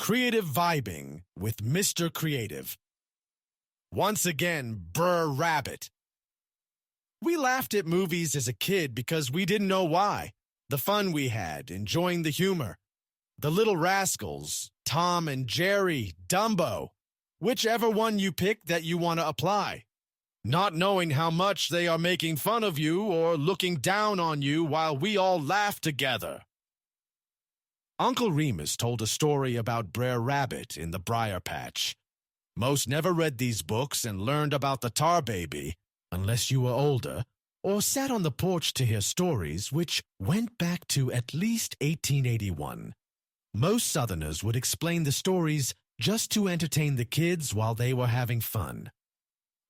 Creative Vibing with Mr. Creative. Once again, Brer Rabbit. We laughed at movies as a kid because we didn't know why. The fun we had, enjoying the humor. The Little Rascals, Tom and Jerry, Dumbo. Whichever one you pick that you want to apply. Not knowing how much they are making fun of you or looking down on you while we all laugh together. Uncle Remus told a story about Brer Rabbit in the briar patch. Most never read these books and learned about the tar baby, unless you were older, or sat on the porch to hear stories which went back to at least 1881. Most Southerners would explain the stories just to entertain the kids while they were having fun.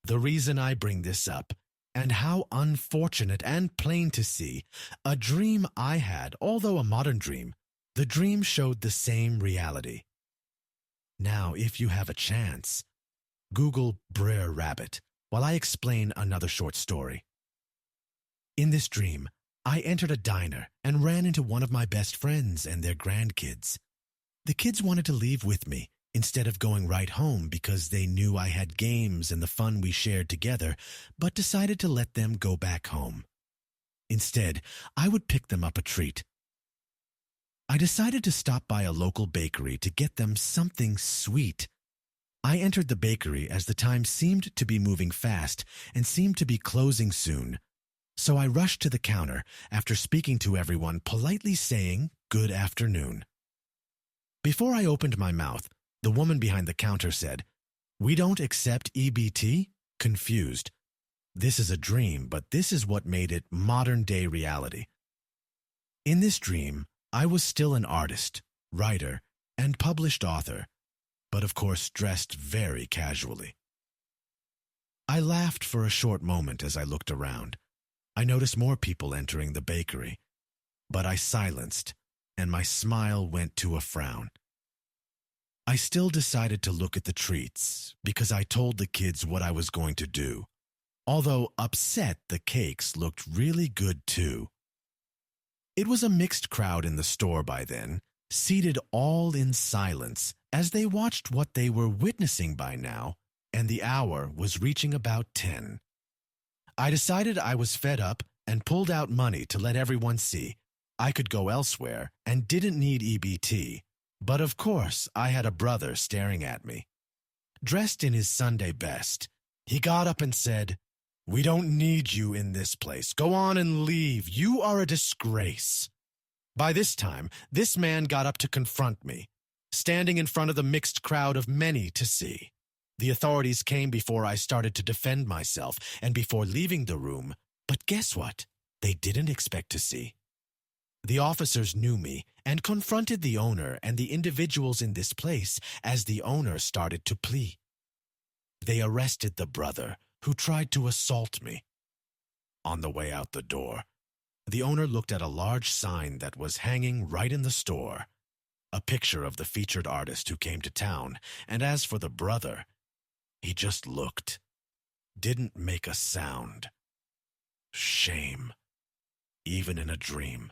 The reason I bring this up, and how unfortunate and plain to see, a dream I had, although a modern dream, the dream showed the same reality. Now, if you have a chance, Google Brer Rabbit while I explain another short story. In this dream, I entered a diner and ran into one of my best friends and their grandkids. The kids wanted to leave with me instead of going right home because they knew I had games and the fun we shared together, but decided to let them go back home. Instead, I would pick them up a treat. I decided to stop by a local bakery to get them something sweet. I entered the bakery as the time seemed to be moving fast and seemed to be closing soon. So I rushed to the counter after speaking to everyone, politely saying, "Good afternoon." Before I opened my mouth, the woman behind the counter said, "We don't accept EBT?" Confused. This is a dream, but this is what made it modern-day reality. In this dream, I was still an artist, writer, and published author, but of course dressed very casually. I laughed for a short moment as I looked around. I noticed more people entering the bakery, but I silenced, and my smile went to a frown. I still decided to look at the treats because I told the kids what I was going to do. Although upset, the cakes looked really good too. It was a mixed crowd in the store by then, seated all in silence as they watched what they were witnessing by now, and the hour was reaching about 10. I decided I was fed up and pulled out money to let everyone see I could go elsewhere and didn't need EBT, but of course I had a brother staring at me. Dressed in his Sunday best, he got up and said, "We don't need you in this place. Go on and leave. You are a disgrace." By this time, this man got up to confront me, standing in front of the mixed crowd of many to see. The authorities came before I started to defend myself and before leaving the room, but guess what? They didn't expect to see. The officers knew me and confronted the owner and the individuals in this place as the owner started to plea. They arrested the brother who tried to assault me. On the way out the door, the owner looked at a large sign that was hanging right in the store, a picture of the featured artist who came to town, and as for the brother, he just looked, didn't make a sound. Shame, even in a dream.